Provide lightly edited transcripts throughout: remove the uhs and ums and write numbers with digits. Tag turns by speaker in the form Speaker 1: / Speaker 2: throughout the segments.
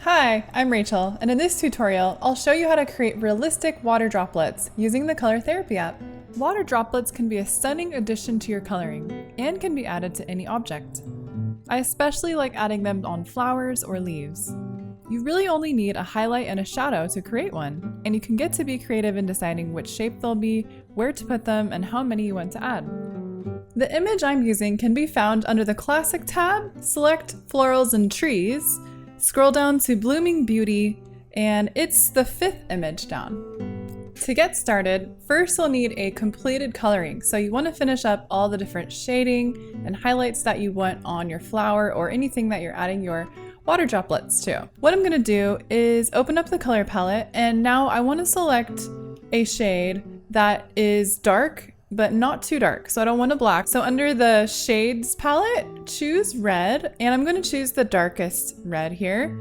Speaker 1: Hi, I'm Rachel, and in this tutorial, I'll show you how to create realistic water droplets using the Color Therapy app. Water droplets can be a stunning addition to your coloring and can be added to any object. I especially like adding them on flowers or leaves. You really only need a highlight and a shadow to create one, and you can get to be creative in deciding which shape they'll be, where to put them, and how many you want to add. The image I'm using can be found under the Classic tab, select Florals and Trees, scroll down to Blooming Beauty, and it's the 5th image down. To get started, first you'll need a completed coloring, so you want to finish up all the different shading and highlights that you want on your flower or anything that you're adding your water droplets to. What I'm going to do is open up the color palette, and now I want to select a shade that is dark but not too dark, so I don't want a black. So under the shades palette, choose red, and I'm going to choose the darkest red here.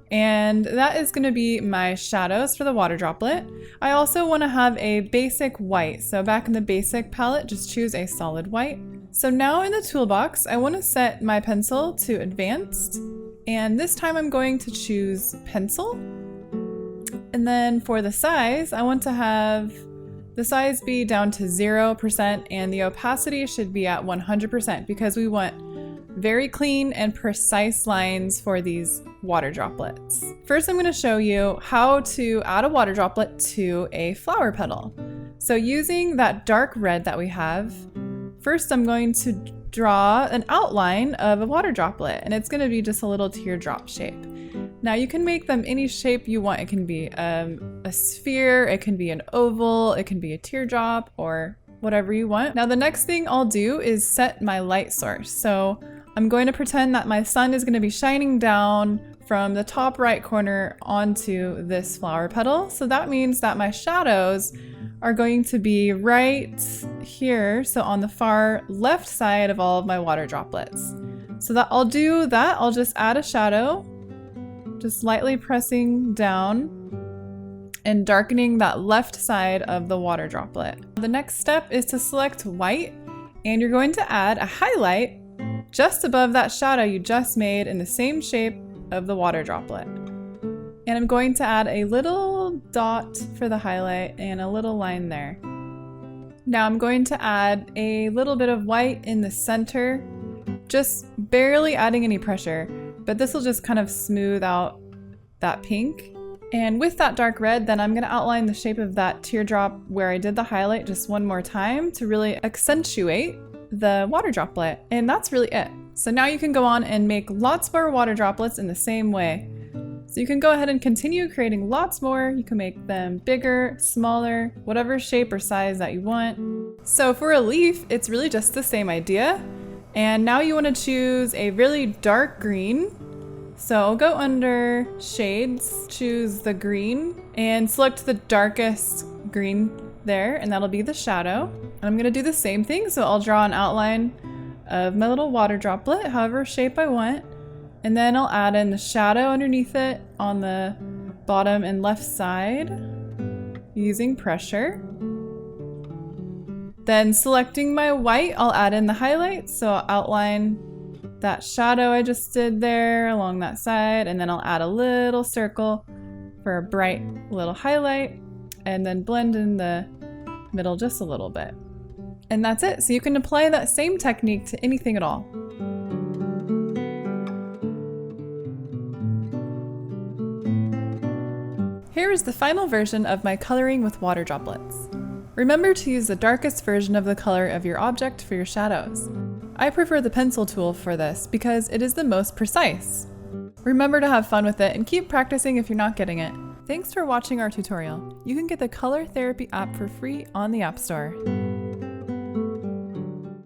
Speaker 1: And that is going to be my shadows for the water droplet. I also want to have a basic white, so back in the basic palette, just choose a solid white. So now in the toolbox, I want to set my pencil to advanced, and this time I'm going to choose pencil. And then for the size, I want to have the size be down to 0% and the opacity should be at 100% because we want very clean and precise lines for these water droplets. First, I'm going to show you how to add a water droplet to a flower petal. So using that dark red that we have, first I'm going to draw an outline of a water droplet, and it's going to be just a little teardrop shape. Now you can make them any shape you want. It can be a sphere, it can be an oval, it can be a teardrop, or whatever you want. Now the next thing I'll do is set my light source. So I'm going to pretend that my sun is going to be shining down from the top right corner onto this flower petal. So that means that my shadows are going to be right here, so on the far left side of all of my water droplets. So that I'll just add a shadow, just lightly pressing down and darkening that left side of the water droplet. The next step is to select white, and you're going to add a highlight just above that shadow you just made in the same shape of the water droplet. And I'm going to add a little dot for the highlight and a little line there. Now I'm going to add a little bit of white in the center, just barely adding any pressure, but this will just kind of smooth out that pink. And with that dark red, then I'm going to outline the shape of that teardrop where I did the highlight just one more time to really accentuate the water droplet. And that's really it. So now you can go on and make lots more water droplets in the same way. So you can go ahead and continue creating lots more. You can make them bigger, smaller, whatever shape or size that you want. So for a leaf, it's really just the same idea. And now you want to choose a really dark green. So I'll go under shades, choose the green, and select the darkest green there, and that'll be the shadow. And I'm going to do the same thing, so I'll draw an outline of my little water droplet, however shape I want. And then I'll add in the shadow underneath it on the bottom and left side using pressure. Then selecting my white, I'll add in the highlight, so I'll outline that shadow I just did there along that side, and then I'll add a little circle for a bright little highlight, and then blend in the middle just a little bit. And that's it. So you can apply that same technique to anything at all. Here is the final version of my coloring with water droplets. Remember to use the darkest version of the color of your object for your shadows. I prefer the pencil tool for this because it is the most precise. Remember to have fun with it and keep practicing if you're not getting it. Thanks for watching our tutorial. You can get the Color Therapy app for free on the App Store.